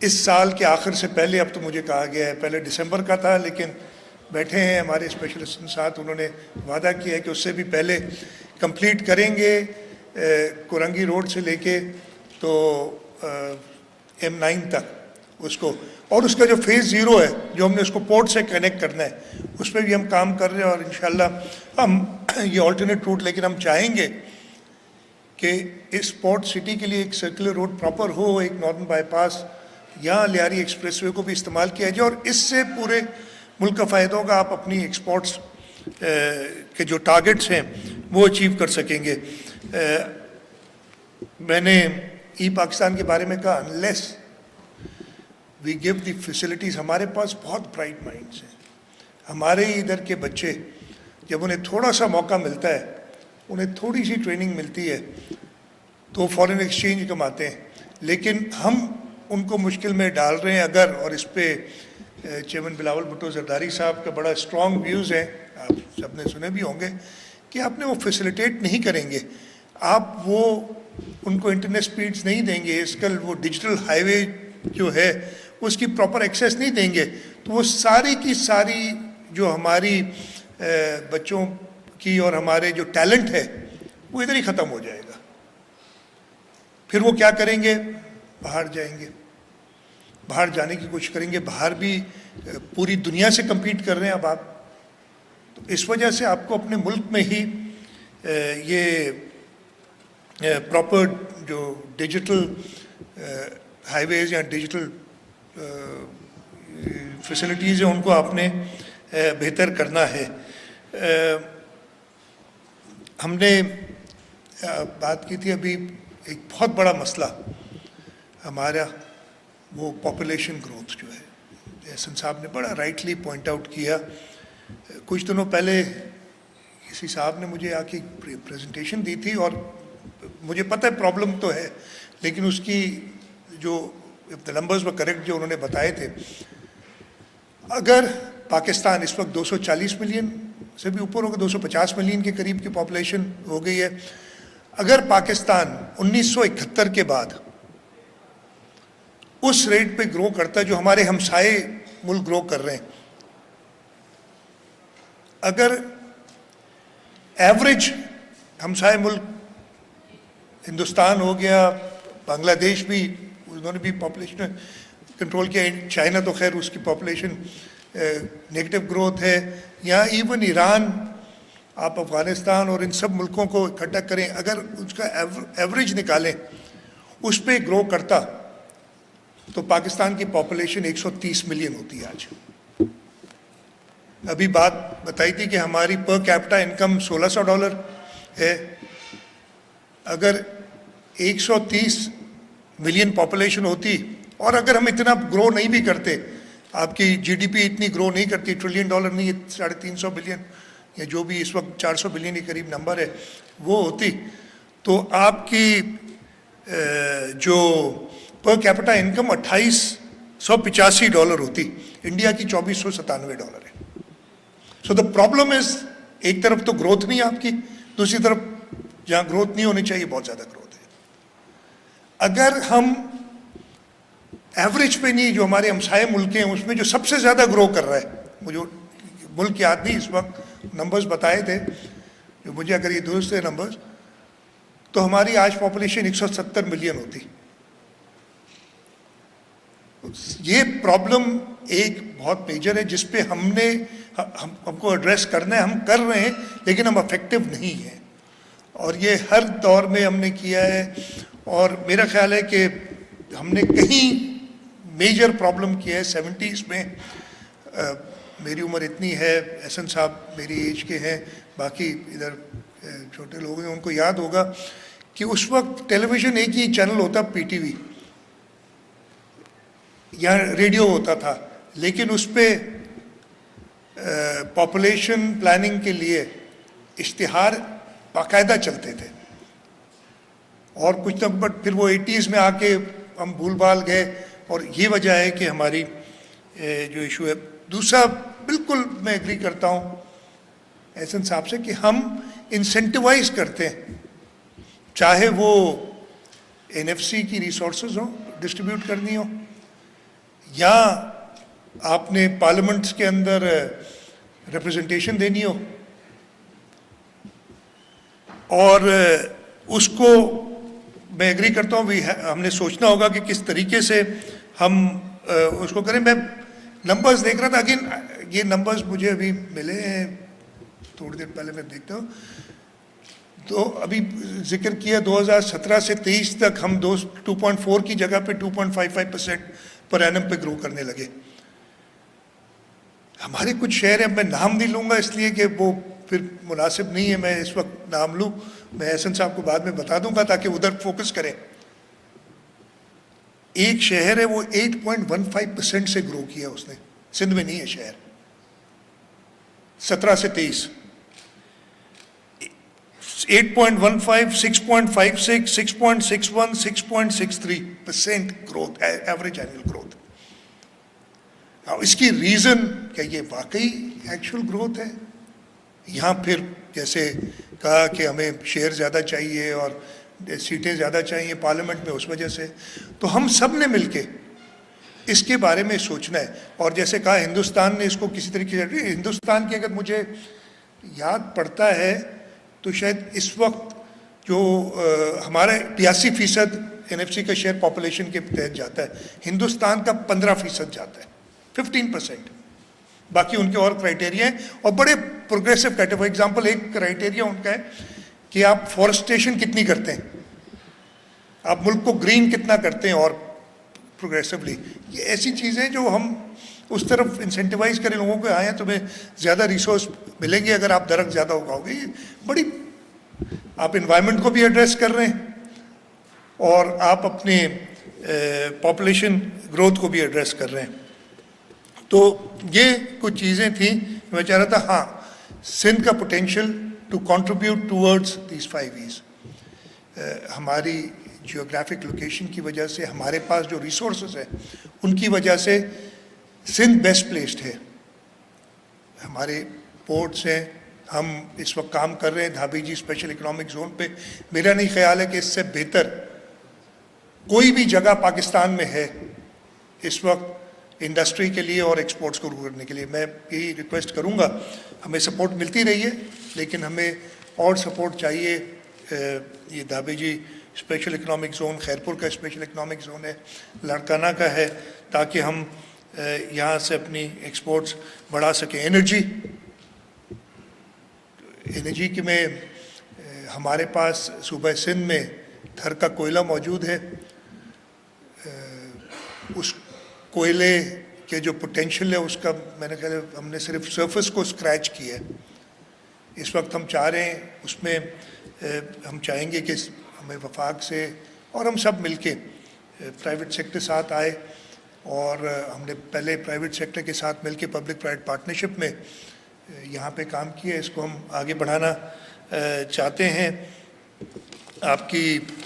इस साल के आखिर से पहले, अब तो मुझे कहा गया है पहले दिसंबर का था, लेकिन बैठे हैं हमारे स्पेशलिस्ट के साथ, उन्होंने वादा किया है कि उससे भी पहले कंप्लीट करेंगे कोरंगी रोड से लेके तो M9 तक उसको, और उसका जो फेज़ 0 है जो हमने उसको पोर्ट से कनेक्ट करना है उस पर भी हम काम कर रहे हैं। और इंशाल्लाह हम ये ऑल्टरनेट रूट, लेकिन हम चाहेंगे कि इस पोर्ट सिटी के लिए एक सर्कुलर रोड प्रॉपर हो, एक नॉर्दर्न बाईपास या लियारी एक्सप्रेसवे को भी इस्तेमाल किया जाए और इससे पूरे मुल्क का फ़ायदा होगा। आप अपनी एक्सपोर्ट्स के जो टारगेट्स हैं वो अचीव कर सकेंगे। मैंने ई पाकिस्तान के बारे में कहा, unless we give the facilities, हमारे पास बहुत ब्राइट माइंड्स हैं। हमारे इधर के बच्चे जब उन्हें थोड़ा सा मौका मिलता है, उन्हें थोड़ी सी ट्रेनिंग मिलती है तो फॉरेन एक्सचेंज कमाते हैं, लेकिन हम उनको मुश्किल में डाल रहे हैं अगर, और इस पर चेयरमैन बिलावल भुट्टो जरदारी साहब का बड़ा स्ट्रॉन्ग व्यूज़ हैं, आप सबने सुने भी होंगे, कि आपने वो फैसिलिटेट नहीं करेंगे, आप वो उनको इंटरनेट स्पीड्स नहीं देंगे, इसका वो डिजिटल हाईवे जो है उसकी प्रॉपर एक्सेस नहीं देंगे, तो वो सारी की सारी जो हमारी बच्चों की और हमारे जो टैलेंट है वो इधर ही ख़त्म हो जाएगा। फिर वो क्या करेंगे, बाहर जाएंगे, बाहर जाने की कोशिश करेंगे, बाहर भी पूरी दुनिया से compete कर रहे हैं अब आप, तो इस वजह से आपको अपने मुल्क में ही ये प्रॉपर जो डिजिटल हाईवेज या डिजिटल फैसिलिटीज़ हैं उनको आपने बेहतर करना है। हमने बात की थी अभी, एक बहुत बड़ा मसला हमारा वो पॉपुलेशन ग्रोथ जो है, एहसन साहब ने बड़ा राइटली पॉइंट आउट किया। कुछ दिनों पहले किसी साहब ने मुझे आके प्रेजेंटेशन दी थी और मुझे पता है प्रॉब्लम तो है, लेकिन उसकी जो नंबर्स व करेक्ट जो उन्होंने बताए थे, अगर पाकिस्तान इस वक्त 240 मिलियन से भी ऊपर होगा, 250 मिलियन के करीब की पॉपुलेशन हो गई है, अगर पाकिस्तान 1971 के बाद उस रेट पे ग्रो करता जो हमारे हमसाए मुल्क ग्रो कर रहे हैं, अगर एवरेज हमसाए मुल्क हिंदुस्तान हो गया, बांग्लादेश भी, उन्होंने भी पॉपुलेशन कंट्रोल किया, चाइना तो खैर उसकी पॉपुलेशन नेगेटिव ग्रोथ है, या इवन ईरान, आप अफ़गानिस्तान और इन सब मुल्कों को इकट्ठा करें, अगर उसका एवरेज निकालें उस पर ग्रो करता तो पाकिस्तान की पॉपुलेशन 130 मिलियन होती है आज। अभी बात बताई थी कि हमारी पर कैपिटा इनकम $1600 है, अगर 130 मिलियन पॉपुलेशन होती और अगर हम इतना ग्रो नहीं भी करते, आपकी जीडीपी इतनी ग्रो नहीं करती, $1 ट्रिलियन नहीं, 350 बिलियन या जो भी इस वक्त 400 बिलियन के करीब नंबर है वो होती, तो आपकी जो पर कैपिटा इनकम $2885 होती, इंडिया की $2497 है। सो द प्रॉब्लम इज, एक तरफ तो ग्रोथ नहीं आपकी, दूसरी तरफ जहाँ ग्रोथ नहीं होनी चाहिए बहुत ज़्यादा ग्रोथ है। अगर हम एवरेज पे नहीं, जो हमारे हमसाए मुल्क हैं उसमें जो सबसे ज़्यादा ग्रो कर रहा है, मुझे मुल्क याद नहीं इस वक्त, नंबर्स बताए थे जो मुझे, अगर ये दुरुस्त है नंबर्स, तो हमारी आज पॉपुलेशन 170 मिलियन होती। ये प्रॉब्लम एक बहुत मेजर है जिस पे हमको एड्रेस करना है, हम कर रहे हैं लेकिन हम इफेक्टिव नहीं हैं, और ये हर दौर में हमने किया है। और मेरा ख्याल है कि हमने कहीं मेजर प्रॉब्लम किया है 70s में। मेरी उम्र इतनी है, एहसन साहब मेरी एज के हैं, बाकी इधर छोटे लोग हैं, उनको याद होगा कि उस वक्त टेलीविज़न एक ही चैनल होता, PTV, या रेडियो होता था, लेकिन उस पर पॉपुलेशन प्लानिंग के लिए इश्तिहार बाकायदा चलते थे, और कुछ तक, बट फिर वो 80s में आके हम भूल भाल गए, और ये वजह है कि हमारी जो इशू है। दूसरा, बिल्कुल मैं एग्री करता हूँ एहसन साहब से कि हम इंसेंटिवाइज करते हैं, चाहे वो NFC की रिसोर्सेज हो, डिस्ट्रीब्यूट करनी हो, या आपने पार्लियामेंट्स के अंदर रिप्रेजेंटेशन देनी हो और उसको मैं एग्री करता हूँ, हमने सोचना होगा कि किस तरीके से हम उसको करें। मैं नंबर्स देख रहा था, अगेन ये नंबर्स मुझे अभी मिले हैं थोड़ी देर पहले, मैं देखता हूँ। तो अभी जिक्र किया 2017 से 23 तक हम 2.4 की जगह पे 2.55% पर एनम पे ग्रो करने लगे। हमारे कुछ शहर हैं, मैं नाम नहीं लूँगा इसलिए कि वो फिर मुनासिब नहीं है मैं इस वक्त नाम लूँ, मैं एहसन साहब को बाद में बता दूंगा ताकि उधर फोकस करें। एक शहर है वो 8.15% से ग्रो किया उसने, सिंध में नहीं है शहर, 17 से 23, 8.15, 6.56, 6.61, 6.63% ग्रोथ, एवरेज एनुअल ग्रोथ। इसकी रीजन क्या ये वाकई एक्चुअल ग्रोथ है? यहाँ फिर जैसे कहा कि हमें शेयर ज़्यादा चाहिए और सीटें ज़्यादा चाहिए पार्लियामेंट में, उस वजह से तो हम सब ने मिलके इसके बारे में सोचना है। और जैसे कहा हिंदुस्तान ने इसको किसी तरीके से, हिंदुस्तान की अगर मुझे याद पड़ता है तो शायद इस वक्त जो हमारा 82% NFC का शेयर पॉपुलेशन के तहत जाता है, हिंदुस्तान का 15% जाता है, 15%। बाकी उनके और क्राइटेरिया हैं और बड़े प्रोग्रेसिव क्राइटेरिया। फॉर एग्जांपल एक क्राइटेरिया उनका है कि आप फॉरेस्टेशन कितनी करते हैं, आप मुल्क को ग्रीन कितना करते हैं और प्रोग्रेसिवली। ये ऐसी चीज़ें जो हम उस तरफ इंसेंटिवाइज करें लोगों को, आए हैं तुम्हें ज़्यादा रिसोर्स मिलेंगे अगर आप दरख्त ज़्यादा उगाओगे। ये बड़ी, आप इन्वायरमेंट को भी एड्रेस कर रहे हैं और आप अपने पॉपुलेशन ग्रोथ को भी एड्रेस कर रहे हैं। तो ये कुछ चीज़ें थी मैं चाह रहा था। हाँ, सिंध का potential to contribute towards these 5 E's, हमारी जियोग्राफिक लोकेशन की वजह से, हमारे पास जो रिसोर्सेज है उनकी वजह से सिंध बेस्ट प्लेस्ड है। हमारे पोर्ट्स हैं, हम इस वक्त काम कर रहे हैं धाबी जी स्पेशल इकोनॉमिक जोन पे। मेरा नहीं ख्याल है कि इससे बेहतर कोई भी जगह पाकिस्तान में है इस वक्त इंडस्ट्री के लिए और एक्सपोर्ट्स को ग्रो करने के लिए। मैं यही रिक्वेस्ट करूंगा, हमें सपोर्ट मिलती रही है लेकिन हमें और सपोर्ट चाहिए। ये धाबी जी स्पेशल इकोनॉमिक जोन, खैरपुर का स्पेशल इकोनॉमिक जोन है, लाड़काना का है, ताकि हम यहाँ से अपनी एक्सपोर्ट्स बढ़ा सकें। एनर्जी की में हमारे पास सूबा सिंध में थर का कोयला मौजूद है। उस कोयले के जो पोटेंशियल है उसका मैंने कहा हमने सिर्फ सरफेस को स्क्रैच किया है। इस वक्त हम चाह रहे हैं उसमें हम चाहेंगे कि हमें वफाक से और हम सब मिलके प्राइवेट सेक्टर साथ आए और हमने पहले प्राइवेट सेक्टर के साथ मिलके पब्लिक प्राइवेट पार्टनरशिप में यहाँ पे काम किया। इसको हम आगे बढ़ाना चाहते हैं। आपकी